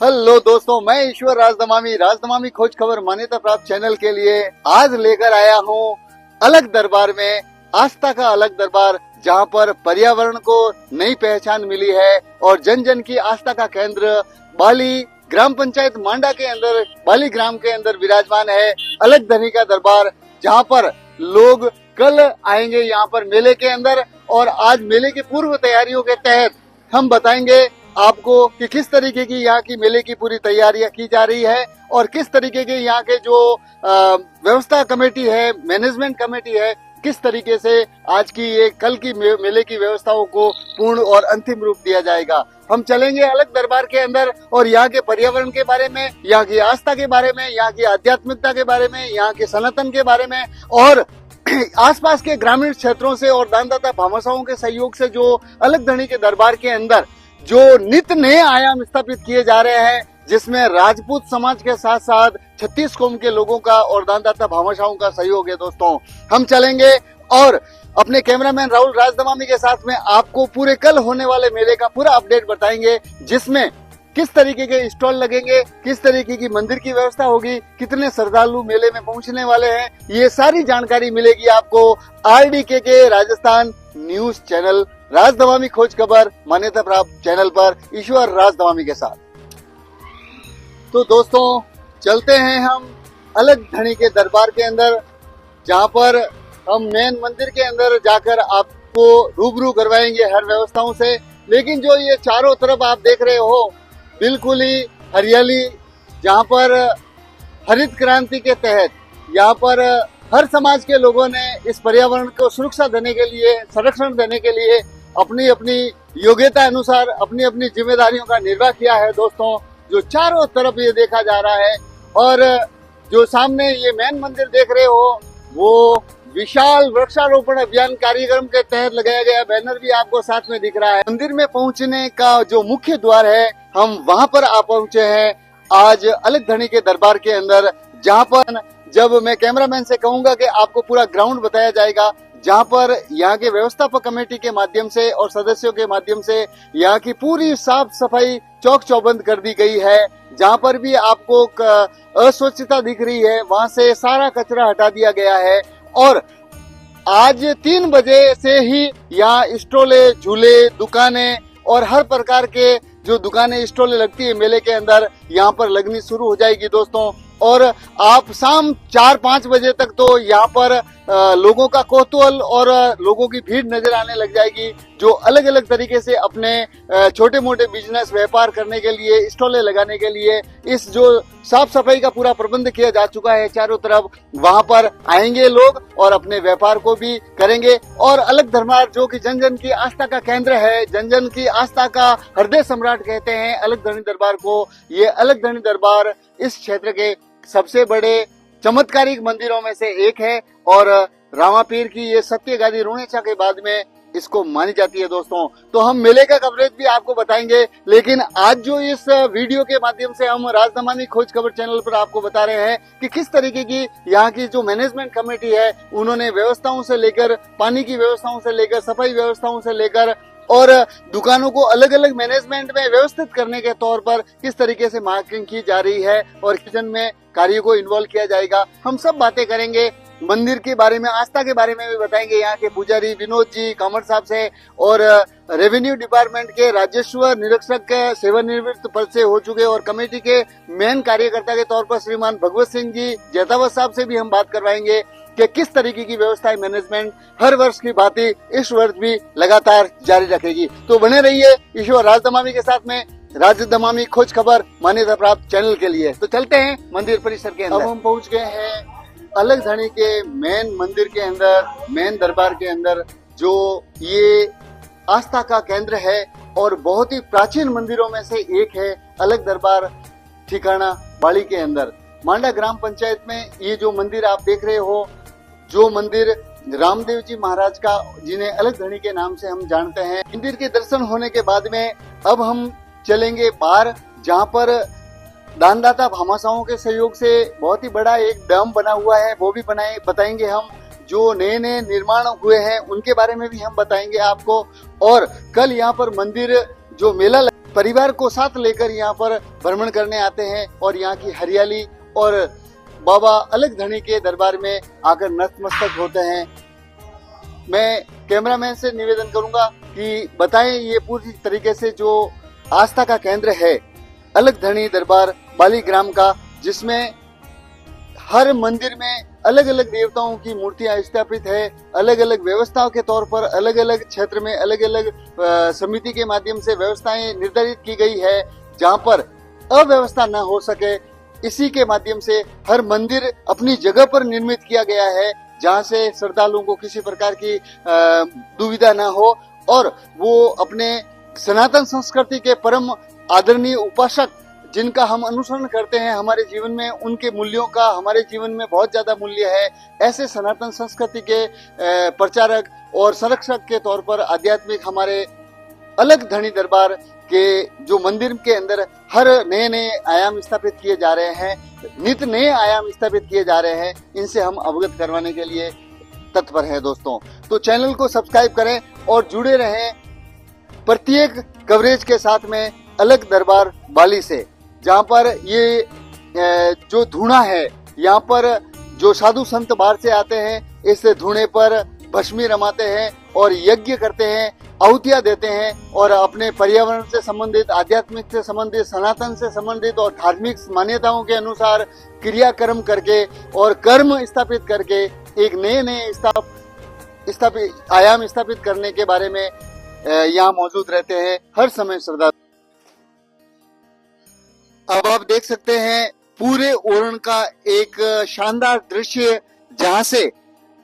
Hello दोस्तों, मैं ईश्वर राजदमामी खोज खबर मान्यता प्राप्त चैनल के लिए आज लेकर आया हूँ अलग दरबार में आस्था का अलग दरबार, जहाँ पर पर्यावरण को नई पहचान मिली है और जन जन की आस्था का केंद्र बाली ग्राम पंचायत मांडा के अंदर बाली ग्राम के अंदर विराजमान है अलग धनी का दरबार, जहाँ पर लोग कल आएंगे यहाँ पर मेले के अंदर। और आज मेले की पूर्व तैयारियों के तहत हम बताएंगे आपको कि किस तरीके की यहाँ की मेले की पूरी तैयारियां की जा रही है और किस तरीके के यहाँ के जो व्यवस्था कमेटी है, मैनेजमेंट कमेटी है, किस तरीके से आज की ये कल की मेले की व्यवस्थाओं को पूर्ण और अंतिम रूप दिया जाएगा। हम चलेंगे अलग दरबार के अंदर और यहाँ के पर्यावरण के बारे में, यहाँ की आस्था के बारे में, यहाँ की आध्यात्मिकता के बारे में, यहाँ के सनातन के बारे में और आसपास के ग्रामीण क्षेत्रों से और दानदाता भामाशाहों के सहयोग से जो अलग धनी के दरबार के अंदर जो नित्य नए आयाम स्थापित किए जा रहे हैं, जिसमें राजपूत समाज के साथ साथ 36 कौम के लोगों का और दानदाता भामाशाहों का सहयोग है। दोस्तों, हम चलेंगे और अपने कैमरामैन राहुल राजदमामी के साथ में आपको पूरे कल होने वाले मेले का पूरा अपडेट बताएंगे, जिसमें किस तरीके के स्टॉल लगेंगे, किस तरीके की मंदिर की व्यवस्था होगी, कितने श्रद्धालु मेले में पहुंचने वाले हैं, ये सारी जानकारी मिलेगी आपको RDK के राजस्थान न्यूज चैनल राजदमामी खोज खबर मान्यता प्राप्त चैनल पर ईश्वर राजदमामी के साथ। तो दोस्तों, चलते हैं हम अलग धनी के दरबार के अंदर, जहां पर हम मेन मंदिर के अंदर जाकर आपको रूबरू करवाएंगे हर व्यवस्थाओं से। लेकिन जो ये चारों तरफ आप देख रहे हो, बिल्कुल ही हरियाली, जहां पर हरित क्रांति के तहत यहाँ पर हर समाज के लोगों ने इस पर्यावरण को सुरक्षा देने के लिए, संरक्षण देने के लिए अपनी अपनी योग्यता अनुसार अपनी अपनी जिम्मेदारियों का निर्वाह किया है। दोस्तों, जो चारों तरफ ये देखा जा रहा है और जो सामने ये मेन मंदिर देख रहे हो, वो विशाल वृक्षारोपण अभियान कार्यक्रम के तहत लगाया गया बैनर भी आपको साथ में दिख रहा है। मंदिर में पहुंचने का जो मुख्य द्वार है, हम वहां पर आ पहुंचे हैं आज अलग धनी के दरबार के अंदर, जहां पर जब मैं कैमरामैन से कहूंगा कि आपको पूरा ग्राउंड बताया जाएगा, जहां पर यहाँ के व्यवस्थापक कमेटी के माध्यम से और सदस्यों के माध्यम से यहाँ की पूरी साफ सफाई चौक चौबंद कर दी गई है। जहां पर भी आपको अस्वच्छता दिख रही है, वहां से सारा कचरा हटा दिया गया है और आज 3 बजे से ही यहाँ स्टॉले, झूले, दुकानें और हर प्रकार के जो दुकानें स्टॉलें लगती है मेले के अंदर, यहाँ पर लगनी शुरू हो जाएगी। दोस्तों, और आप शाम 4-5 बजे तक तो यहाँ पर लोगों का कौतूहल और लोगों की भीड़ नजर आने लग जाएगी, जो अलग अलग तरीके से अपने छोटे मोटे बिजनेस व्यापार करने के लिए, स्टॉलें लगाने के लिए इस जो साफ सफाई का पूरा प्रबंध किया जा चुका है चारों तरफ, वहां पर आएंगे लोग और अपने व्यापार को भी करेंगे। और अलग दरबार जो कि जन जन की आस्था का केंद्र है, जन जन की आस्था का हृदय सम्राट कहते हैं अलग धनी दरबार को। ये अलग धनी दरबार इस क्षेत्र के सबसे बड़े चमत्कारिक मंदिरों में से एक है और रामापीर की ये सत्य गादी रूणेछा के बाद में इसको मानी जाती है। दोस्तों, तो हम मेले का कवरेज भी आपको बताएंगे, लेकिन आज जो इस वीडियो के माध्यम से हम राजदमामी खोज खबर चैनल पर आपको बता रहे हैं कि किस तरीके की यहाँ की जो मैनेजमेंट कमेटी है, उन्होंने व्यवस्थाओं से लेकर, पानी की व्यवस्थाओं से लेकर, सफाई व्यवस्थाओं से लेकर और दुकानों को अलग अलग मैनेजमेंट में व्यवस्थित करने के तौर पर किस तरीके से मार्केटिंग की जा रही है और किचन में कार्यों को इन्वॉल्व किया जाएगा, हम सब बातें करेंगे। मंदिर के बारे में, आस्था के बारे में भी बताएंगे यहाँ के पुजारी विनोद जी कामर साहब से, और रेवेन्यू डिपार्टमेंट के राजस्व निरीक्षक के सेवानिवृत्त पद से हो चुके और कमेटी के मेन कार्यकर्ता के तौर पर श्रीमान भगवत सिंह जी जैतावत साहब से भी हम बात करवाएंगे कि किस तरीके की व्यवस्था मैनेजमेंट हर वर्ष की भांति इस वर्ष भी लगातार जारी रखेगी। तो बने रहिए ईश्वर राजदमामी के साथ में राजदमामी खोज खबर मान्यता प्राप्त चैनल के लिए। तो चलते हैं मंदिर परिसर के अंदर। अब हम पहुंच गए हैं अलग धनी के मेन मंदिर के अंदर, मेन दरबार के अंदर, जो ये आस्था का केंद्र है और बहुत ही प्राचीन मंदिरों में से एक है अलग दरबार ठिकाना बाली के अंदर मांडा ग्राम पंचायत में। ये जो मंदिर आप देख रहे हो, जो मंदिर रामदेव जी महाराज का, जिन्हें अलग धनी के नाम से हम जानते हैं। मंदिर के दर्शन होने के बाद में अब हम चलेंगे बाहर, जहाँ पर दानदाता भामाशाहों के सहयोग से बहुत ही बड़ा एक डैम बना हुआ है, वो भी बताएंगे हम। जो नए नए निर्माण हुए हैं उनके बारे में भी हम बताएंगे आपको। और कल यहाँ पर मंदिर जो मेला परिवार को साथ लेकर यहाँ पर भ्रमण करने आते हैं और यहाँ की हरियाली और बाबा अलग धनी के दरबार में आकर नतमस्तक होते हैं। मैं कैमरामैन से निवेदन करूंगा कि बताएं ये पूरी तरीके से जो आस्था का केंद्र है अलग धनी दरबार बाली ग्राम का, जिसमें हर मंदिर में अलग अलग देवताओं की मूर्तियां स्थापित है। अलग अलग व्यवस्थाओं के तौर पर अलग अलग क्षेत्र में अलग अलग समिति के माध्यम से व्यवस्थाएं निर्धारित की गई है, जहां पर अव्यवस्था न हो सके। इसी के माध्यम से हर मंदिर अपनी जगह पर निर्मित किया गया है, जहां से श्रद्धालुओं को किसी प्रकार की दुविधा न हो और वो अपने सनातन संस्कृति के परम आदरणीय उपासक जिनका हम अनुसरण करते हैं हमारे जीवन में, उनके मूल्यों का हमारे जीवन में बहुत ज्यादा मूल्य है। ऐसे सनातन संस्कृति के प्रचारक और संरक्षक के तौर पर आध्यात्मिक हमारे अलग धनी दरबार के जो मंदिर के अंदर हर नए नए आयाम स्थापित किए जा रहे हैं, नित नए आयाम स्थापित किए जा रहे हैं, इनसे हम अवगत करवाने के लिए तत्पर हैं दोस्तों। तो चैनल को सब्सक्राइब करें और जुड़े रहें प्रत्येक कवरेज के साथ में अलग दरबार बाली से, जहाँ पर ये जो धूणा है, यहाँ पर जो साधु संत बाहर से आते हैं इस धूणे पर भस्मी रमाते हैं और यज्ञ करते हैं, आहुतियां देते हैं और अपने पर्यावरण से संबंधित, आध्यात्मिक से संबंधित, सनातन से संबंधित और धार्मिक मान्यताओं के अनुसार क्रियाक्रम करके और कर्म स्थापित करके एक नए नए स्थापित आयाम स्थापित करने के बारे में यहाँ मौजूद रहते हैं हर समय श्रद्धा। अब आप देख सकते हैं पूरे ओरण का एक शानदार दृश्य, जहां से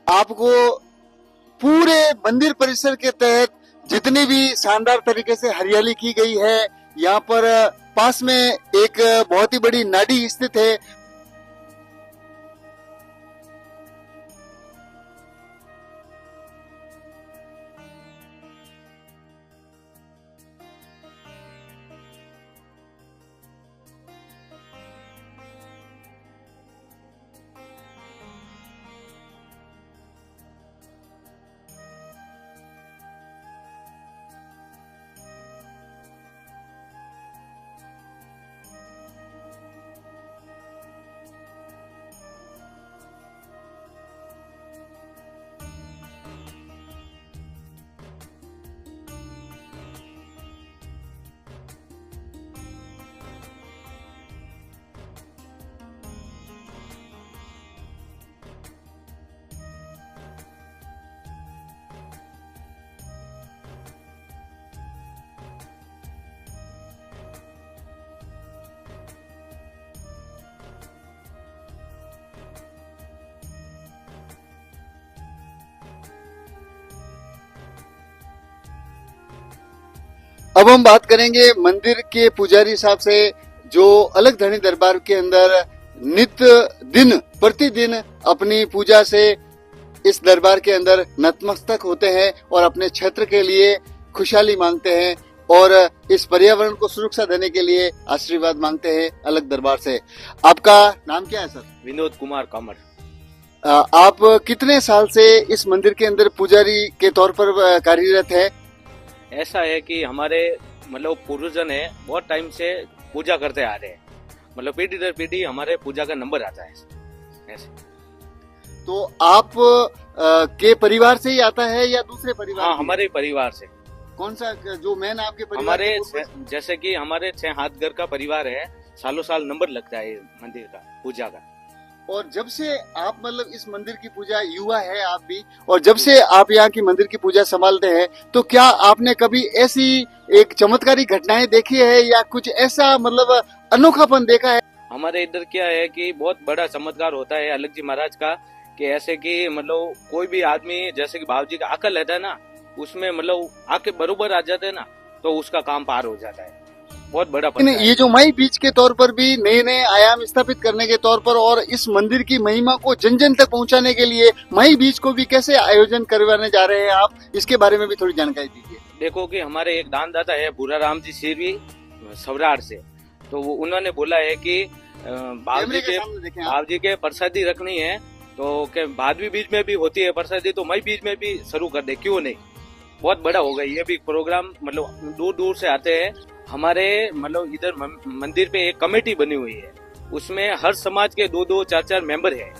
आपको पूरे मंदिर परिसर के तहत जितनी भी शानदार तरीके से हरियाली की गई है, यहाँ पर पास में एक बहुत ही बड़ी नाडी स्थित है। अब हम बात करेंगे मंदिर के पुजारी साहब से, जो अलग धनी दरबार के अंदर नित्य दिन प्रतिदिन अपनी पूजा से इस दरबार के अंदर नतमस्तक होते हैं और अपने क्षेत्र के लिए खुशहाली मांगते हैं और इस पर्यावरण को सुरक्षा देने के लिए आशीर्वाद मांगते हैं अलग दरबार से। आपका नाम क्या है सर? विनोद कुमार कामर। आप कितने साल से इस मंदिर के अंदर पुजारी के तौर पर कार्यरत है? ऐसा है कि हमारे मतलब पूर्वजन है, बहुत टाइम से पूजा करते आ रहे हैं, मतलब पीढ़ी दर पीढ़ी हमारे पूजा का नंबर आता है ऐसे। तो आप के परिवार से ही आता है या दूसरे परिवार? हाँ, हमारे परिवार से। कौन सा जो मेन आपके परिवार? हमारे जैसे कि हमारे 6 हाथ घर का परिवार है, सालों साल नंबर लगता है मंदिर का पूजा का। और जब से आप मतलब इस मंदिर की पूजा, युवा है आप भी, और जब से आप यहाँ की मंदिर की पूजा संभालते हैं, तो क्या आपने कभी ऐसी एक चमत्कारी घटनाएं देखी है या कुछ ऐसा मतलब अनोखापन देखा है? हमारे इधर क्या है कि बहुत बड़ा चमत्कार होता है अलग जी महाराज का, कि ऐसे कि मतलब कोई भी आदमी जैसे कि बाबू जी का आकल रहता है ना, उसमें मतलब आके बरोबर आ जाते हैं ना, तो उसका काम पार हो जाता है। बहुत बड़ा ये जो माई बीच के तौर पर भी नए नए आयाम स्थापित करने के तौर पर और इस मंदिर की महिमा को जन जन तक पहुंचाने के लिए माई बीच को भी कैसे आयोजन करवाने जा रहे हैं आप, इसके बारे में भी थोड़ी जानकारी दीजिए। देखो कि हमारे एक दानदाता है भूरा राम जी सिरवी सवरार से, तो वो उन्होंने बोला है कि बाबू जी के प्रसादी रखनी है, तो क्या भादवी बीज में भी होती है प्रसादी, तो मई बीज में भी शुरू कर दे, क्यों नहीं। बहुत बड़ा होगा ये भी प्रोग्राम, मतलब दूर दूर से आते हैं हमारे मतलब इधर मंदिर पे एक कमेटी बनी हुई है, उसमें हर समाज के 2-2, 4-4 मेंबर है।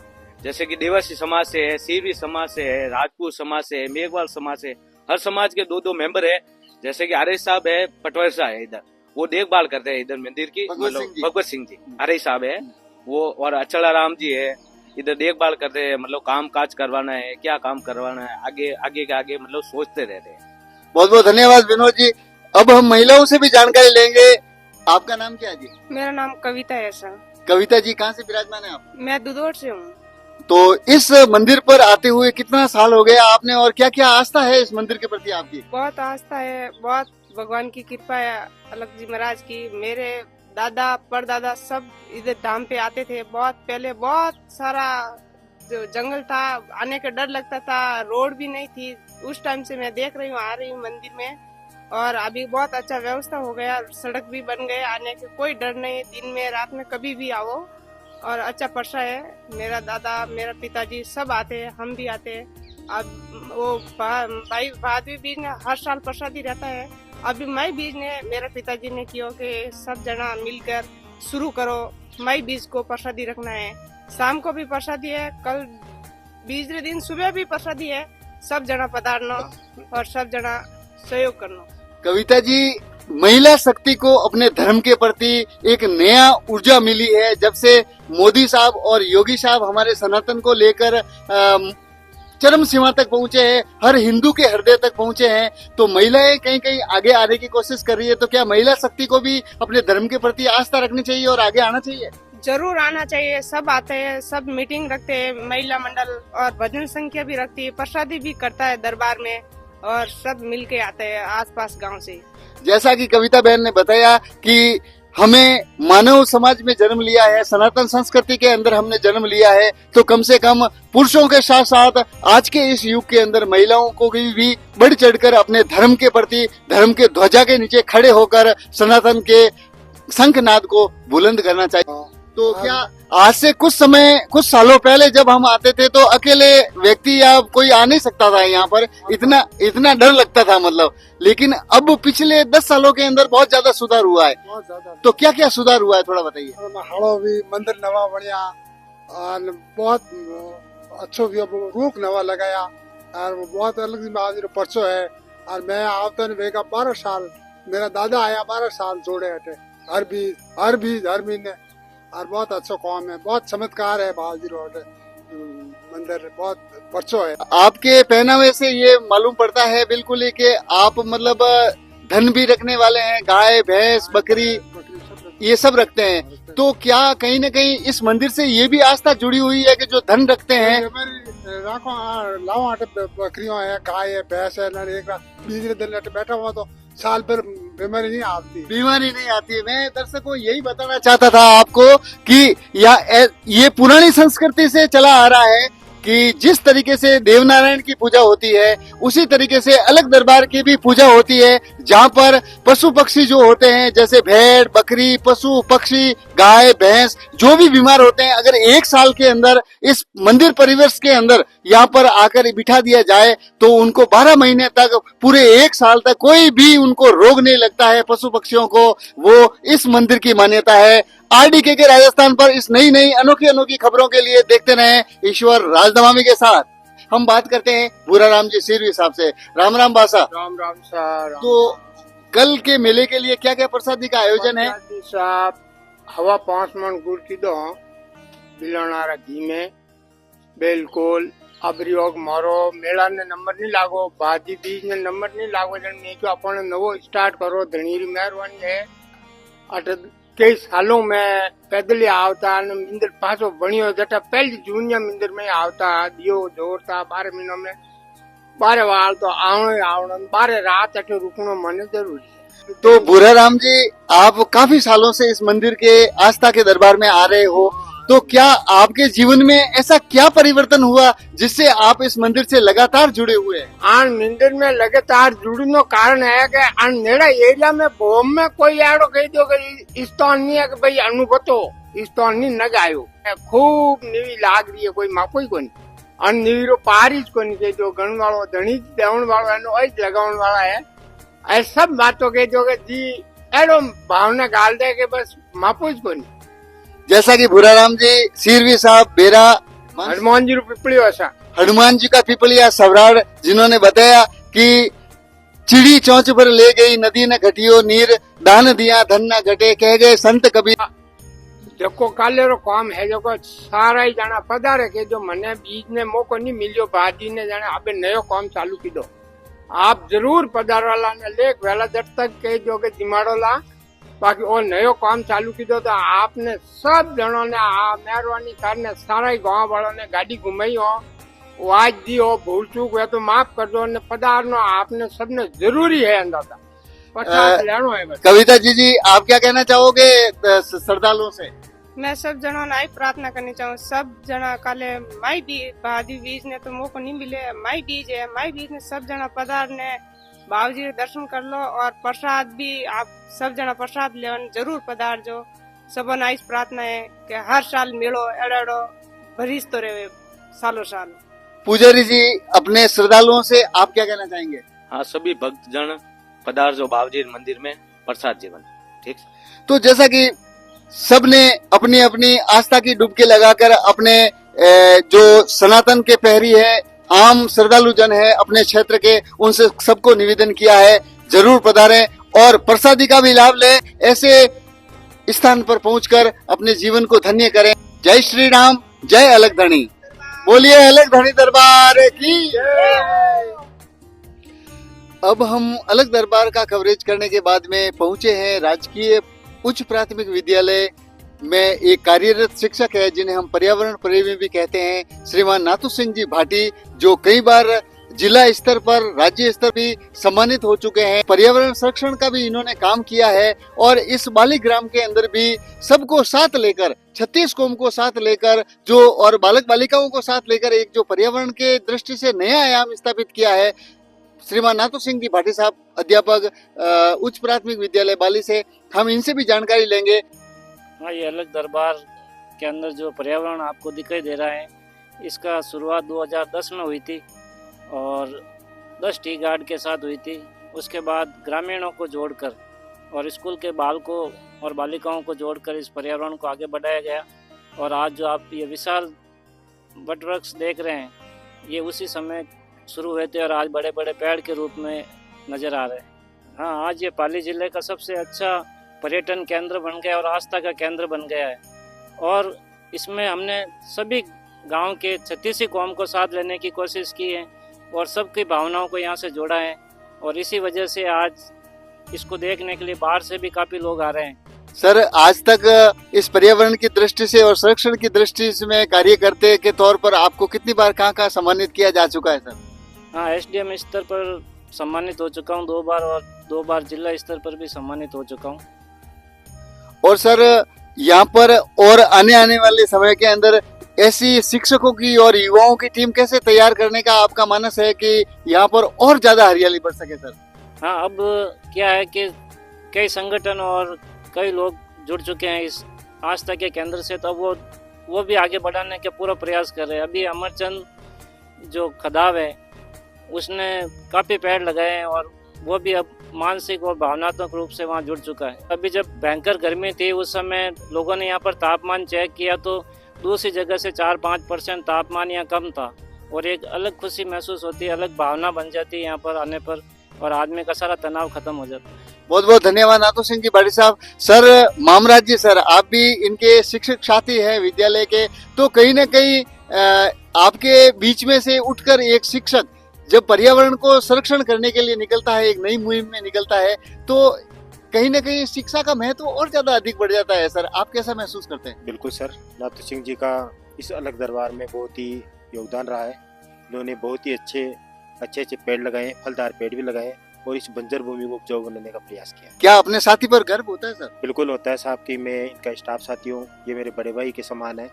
जैसे कि देवासी समाज से है, सीरवी समाज से है, राजपूत समाज से है, मेघवाल समाज से, हर समाज के 2-2 मेंबर है। जैसे कि आर्य साहब है, पटवर्सा है इधर, वो देखभाल करते हैं इधर मंदिर की। मतलब भगवत सिंह जी आर्य साहब है वो, और अचला राम जी है इधर, देखभाल करते हैं। मतलब काम काज करवाना है, क्या काम करवाना है, आगे आगे के आगे मतलब सोचते रहते हैं। बहुत बहुत धन्यवाद विनोद जी। अब हम महिलाओं से भी जानकारी लेंगे। आपका नाम क्या है जी? मेरा नाम कविता है सर। कविता जी, कहाँ से विराजमान है आप? मैं दुधौर से हूँ। तो इस मंदिर पर आते हुए कितना साल हो गया आपने, और क्या क्या आस्था है इस मंदिर के प्रति आपकी? बहुत आस्था है, बहुत भगवान की कृपा है अलग जी महाराज की। मेरे दादा परदादा सब इधर धाम पे आते थे। बहुत पहले बहुत सारा जो जंगल था, आने का डर लगता था, रोड भी नहीं थी। उस टाइम से मैं देख रही हूँ, आ रही हूँ मंदिर में, और अभी बहुत अच्छा व्यवस्था हो गया, सड़क भी बन गए, आने के कोई डर नहीं, दिन में रात में कभी भी आओ। और अच्छा परसा है। मेरा दादा मेरा पिताजी सब आते हैं, हम भी आते हैं। अब वो भाई भादवी बीज ने हर साल प्रसादी रहता है। अभी मई बीज ने मेरे पिताजी ने किया कि सब जना मिलकर शुरू करो, मई बीज को प्रसादी रखना है। शाम को भी प्रसादी है, कल बीजरे दिन सुबह भी प्रसादी है। सब जना पधारना और सब जना सहयोग करना। कविता जी, महिला शक्ति को अपने धर्म के प्रति एक नया ऊर्जा मिली है जब से मोदी साहब और योगी साहब हमारे सनातन को लेकर चरम सीमा तक पहुंचे हैं, हर हिंदू के हृदय तक पहुंचे हैं। तो महिलाएं कहीं कहीं आगे आने की कोशिश कर रही है। तो क्या महिला शक्ति को भी अपने धर्म के प्रति आस्था रखनी चाहिए और आगे आना चाहिए? जरूर आना चाहिए। सब आते हैं, सब मीटिंग रखते हैं, महिला मंडल, और भजन संख्या भी रखती है, प्रसादी भी करता है दरबार में, और सब मिलके आते हैं आसपास गांव से। जैसा कि कविता बहन ने बताया कि हमें मानव समाज में जन्म लिया है, सनातन संस्कृति के अंदर हमने जन्म लिया है, तो कम से कम पुरुषों के साथ साथ आज के इस युग के अंदर महिलाओं को भी बढ़ चढ़कर अपने धर्म के प्रति, धर्म के ध्वजा के नीचे खड़े होकर सनातन के शंखनाद को बुलंद करना चाहिए। तो क्या आज से कुछ सालों पहले जब हम आते थे तो अकेले व्यक्ति या कोई आ नहीं सकता था यहाँ पर, इतना डर लगता था मतलब। लेकिन अब पिछले 10 सालों के अंदर बहुत ज्यादा सुधार हुआ है। बहुत ज्यादा। तो क्या क्या सुधार हुआ है, थोड़ा बताइए। हाड़ो भी मंदिर नवा बढ़िया, और बहुत अच्छो भी रूप नवा लगाया, और बहुत अलग परचो है। और मैं आवता ने वेगा 12 साल, मेरा दादा आया 12 साल जोड़े हटे, हर महीने। और बहुत अच्छा काम है, बहुत चमत्कार है बाजी रोड मंदिर, बहुत परचो है। आपके पहनावे से ये मालूम पड़ता है बिल्कुल ही कि आप मतलब धन भी रखने वाले हैं, गाय भैंस बकरी ये सब रखते हैं। तो क्या कहीं न कहीं इस मंदिर से ये भी आस्था जुड़ी हुई है कि जो धन रखते हैं? बकरियों है, गाय है, भैंस है, एक बीजरे दिन बैठा हुआ तो साल भर बीमारी नहीं आती। मैं दर्शकों यही बताना चाहता था आपको कि ये पुरानी संस्कृति से चला आ रहा है कि जिस तरीके से देवनारायण की पूजा होती है उसी तरीके से अलग दरबार की भी पूजा होती है, जहाँ पर पशु पक्षी जो होते हैं, जैसे भेड़ बकरी, पशु पक्षी, गाय भैंस जो भी बीमार होते हैं, अगर 1 साल के अंदर इस मंदिर परिवेश के अंदर यहाँ पर आकर बिठा दिया जाए तो उनको 12 महीने तक, पूरे 1 साल तक कोई भी उनको रोग नहीं लगता है पशु पक्षियों को। वो इस मंदिर की मान्यता है। आरडीके के राजस्थान पर इस नई अनोखी खबरों के लिए देखते रहें ईश्वर राजदमामी के साथ। हम बात करते हैं भूरा राम जी सिरवी साहब से। राम राम बासा। राम राम सर। तो कल के मेले के लिए क्या क्या प्रसादी का आयोजन है? साहब हवा 5 मन गुड़ की दो बिलाना घी में बिल्कुल। अब योग मारो मेला ने नंबर नहीं लागो, भाजी बीज ने नंबर नहीं लागो, जन में क्यों अपन नवो स्टार्ट करो, धनीरी मेहरबानी है। अट कई सालों में पैदल आवता मंदिर पासो बनियो, जटा पहली जूनिया मंदिर में आवता, दियो जोड़ता 12 महीनों में 12 वाल तो आवण 12 रात अटे रुकनो मन जरूरी है। तो भूरा राम जी, आप काफी सालों से इस मंदिर के आस्था के दरबार में आ रहे हो, तो क्या आपके जीवन में ऐसा क्या परिवर्तन हुआ जिससे आप इस मंदिर से लगातार जुड़े हुए हैं? आन मंदिर में लगातार जुड़ने कारण है कि आन नेड़ा एरिया में बोम में कोई ऐडो कही दो कि इस तो नहीं है कि भाई अनुभवतो इस तो नहीं नग आयो, खूब नीवी लाग रही है, कोई मापोई को नहीं। अन नीवीरो पारिज को नहीं कही दो, गण वालो धनी देवन वालो एनो ऐज लगावन वाला है। ऐ सब बातों कही दो कि जी एडो भावना गाल दे के बस मापूज को नहीं जैसा कि भूराराम जी, सीरवी साहब, बेरा, हनुमान जी पिपली वसा हनुमान जी का पिपलिया सवराड़, जिन्होंने बताया कि चिड़ी चौंच पर ले गई नदी न घटियो नीर, दान दिया धन न घटे, कह गए संत कबीर। देखो काले रो काम है जो सारा ही जाना पधारे के जो मने बीज ने मौको नहीं मिलियो भाजी ने जाने अबे नयो काम चालू की दो आप जरूर पधारवाला ने लेख वेला जट तक कह जो के दिमाड़ो ला बाकी वो नयो काम चालू की दो तो आपने सब जनों ने मेहरबानी करने सारा ही गांव वालों ने गाड़ी घुमाई हो वो आज दी हो भूल चूक हुआ तो माफ कर दो ने पधारनो आपने सबने जरूरी है अंदाजा 50 लेनो है बस। कविता जी आप क्या कहना चाहोगे श्रद्धालुओं से? मैं सब जनों ने आई प्रार्थना करनी चाहूँ, सब जना काले माई बीज भादी बीज ने तो मौको नहीं मिले, माई बीज है, माई बीज ने सब जना पधार ने बाबूजी के दर्शन कर लो और प्रसाद भी आप सब जना प्रसाद ले जरूर पधार जो। सबन आई प्रार्थना है कि हर साल मिलो एड़ो भरीस तो रहे सालों साल। पुजारी जी अपने श्रद्धालुओं से आप क्या कहना चाहेंगे? हाँ, सभी भक्त जन पधार जो बाबूजी मंदिर में प्रसाद जीवन। ठीक, तो जैसा कि सबने अपनी अपनी आस्था की डुबकी लगाकर अपने जो सनातन के प्रहरी है, आम श्रद्धालु जन है अपने क्षेत्र के, उनसे सबको निवेदन किया है जरूर पधारें और प्रसादी का भी लाभ लें, ऐसे स्थान पर पहुंचकर अपने जीवन को धन्य करें। जय श्री राम, जय अलग धनी, बोलिए अलग धनी दरबार की। अब हम अलग दरबार का कवरेज करने के बाद में पहुंचे हैं राजकीय उच्च प्राथमिक विद्यालय में। एक कार्यरत शिक्षक है जिन्हें हम पर्यावरण प्रेमी भी कहते हैं, श्रीमान नाथू सिंह जी भाटी, जो कई बार जिला स्तर पर, राज्य स्तर भी सम्मानित हो चुके हैं। पर्यावरण संरक्षण का भी इन्होंने काम किया है और इस बालिक ग्राम के अंदर भी सबको साथ लेकर, 36 कौम को साथ लेकर जो और बालक बालिकाओं को साथ लेकर एक जो पर्यावरण के दृष्टि से नया आयाम स्थापित किया है, श्रीमान नाथू सिंह जी भाटी साहब, अध्यापक उच्च प्राथमिक विद्यालय बाली से, हम इनसे भी जानकारी लेंगे। हाँ, ये अलग दरबार के अंदर जो पर्यावरण आपको दिखाई दे रहा है, इसका शुरुआत 2010 में हुई थी और 10 टी गार्ड के साथ हुई थी। उसके बाद ग्रामीणों को जोड़कर और स्कूल के बालकों और बालिकाओं को जोड़कर इस पर्यावरण को आगे बढ़ाया गया और आज जो आप ये विशाल वटवृक्ष देख रहे हैं, ये उसी समय शुरू हुए थे और आज बड़े बड़े पेड़ के रूप में नज़र आ रहे हैं। हाँ, आज ये पाली जिले का सबसे अच्छा पर्यटन केंद्र बन गया और आस्था का केंद्र बन गया है और इसमें हमने सभी गांव के 36 कौम को साथ लेने की कोशिश की है और सबकी भावनाओं को यहाँ से जोड़ा है और इसी वजह से आज इसको देखने के लिए बाहर से भी काफ़ी लोग आ रहे हैं। सर, आज तक इस पर्यावरण की दृष्टि से और संरक्षण की दृष्टि से कार्य करते के तौर पर आपको कितनी बार कहाँ सम्मानित किया जा चुका है सर? हाँ, एसडीएम स्तर पर सम्मानित हो चुका हूँ 2 बार और 2 बार जिला स्तर पर भी सम्मानित हो चुका हूँ। और सर, यहाँ पर और आने वाले समय के अंदर ऐसी शिक्षकों की और युवाओं की टीम कैसे तैयार करने का आपका मानस है कि यहाँ पर और ज्यादा हरियाली बढ़ सके सर? हाँ, अब क्या है कि कई संगठन और कई लोग जुड़ चुके हैं इस आस्था के केंद्र से, तो वो भी आगे बढ़ाने के पूरा प्रयास कर रहे हैं। अभी अमरचंद जो खदाव है उसने काफ़ी पेड़ लगाए हैं और वो भी अब मानसिक और भावनात्मक रूप से वहाँ जुड़ चुका है। अभी जब भयंकर गर्मी थी उस समय लोगों ने यहाँ पर तापमान चेक किया तो दूसरी जगह से 4-5% तापमान यहाँ कम था और एक अलग खुशी महसूस होती है, अलग भावना बन जाती है यहाँ पर आने पर और आदमी का सारा तनाव खत्म हो जाता है। बहुत बहुत धन्यवाद नाथू सिंह जी भाटी साहब। सर, मामराज जी, सर आप भी इनके शिक्षक साथी हैं विद्यालय के, तो कहीं ना कहीं आपके बीच में से उठकर एक शिक्षक जब पर्यावरण को संरक्षण करने के लिए निकलता है, एक नई मुहिम में निकलता है, तो कहीं ना कहीं शिक्षा का महत्व और ज्यादा अधिक बढ़ जाता है। सर, आप कैसा महसूस करते हैं? बिल्कुल सर, नाथू सिंह जी का इस अलग दरबार में बहुत ही योगदान रहा है। इन्होंने बहुत ही अच्छे पेड़ लगाए, फलदार पेड़ भी लगाए और इस बंजर भूमि को उपजाऊ बनाने का प्रयास किया। क्या अपने साथी पर गर्व होता है सर? बिल्कुल होता है साहब कि मैं इनका स्टाफ साथी हूँ, ये मेरे बड़े भाई के समान है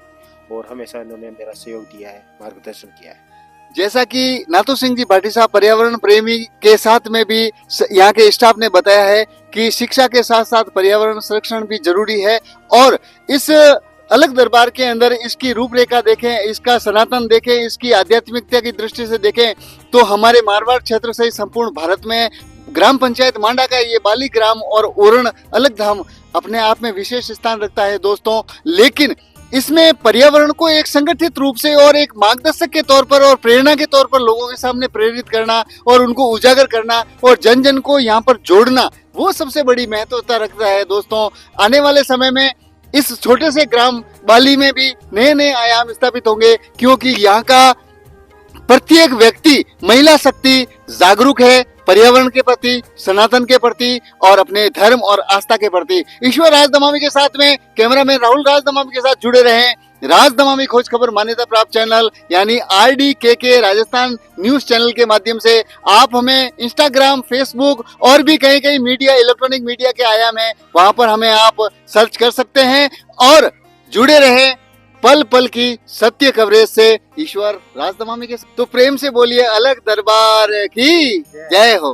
और हमेशा इन्होंने मेरा सहयोग दिया है, मार्गदर्शन किया है। जैसा कि नाथू सिंह जी भाटी साहब पर्यावरण प्रेमी के साथ में भी यहाँ के स्टाफ ने बताया है कि शिक्षा के साथ साथ पर्यावरण संरक्षण भी जरूरी है और इस अलग दरबार के अंदर इसकी रूपरेखा देखें, इसका सनातन देखें, इसकी आध्यात्मिकता की दृष्टि से देखें तो हमारे मारवाड़ क्षेत्र से संपूर्ण भारत में ग्राम पंचायत मांडा का ये बाली ग्राम और ओरण अलग धाम अपने आप में विशेष स्थान रखता है दोस्तों, लेकिन इसमें पर्यावरण को एक संगठित रूप से और एक मार्गदर्शक के तौर पर और प्रेरणा के तौर पर लोगों के सामने प्रेरित करना और उनको उजागर करना और जन जन को यहाँ पर जोड़ना, वो सबसे बड़ी महत्वता रखता है दोस्तों। आने वाले समय में इस छोटे से ग्राम बाली में भी नए नए आयाम स्थापित होंगे, क्योंकि यहाँ का प्रत्येक व्यक्ति महिला शक्ति जागरूक है पर्यावरण के प्रति, सनातन के प्रति और अपने धर्म और आस्था के प्रति। ईश्वर राजदमामी के साथ में कैमरामैन राहुल राजदमामी के साथ जुड़े रहें। राजदमामी खोज खबर मान्यता प्राप्त चैनल यानी RDKK राजस्थान न्यूज चैनल के माध्यम से आप हमें इंस्टाग्राम, फेसबुक और भी कहीं कहीं मीडिया, इलेक्ट्रॉनिक मीडिया के आयाम है, वहां पर हमें आप सर्च कर सकते हैं और जुड़े रहे पल पल की सत्य कवरेज से। ईश्वर राजदमामी के तो प्रेम से बोलिए अलग दरबार की जय हो।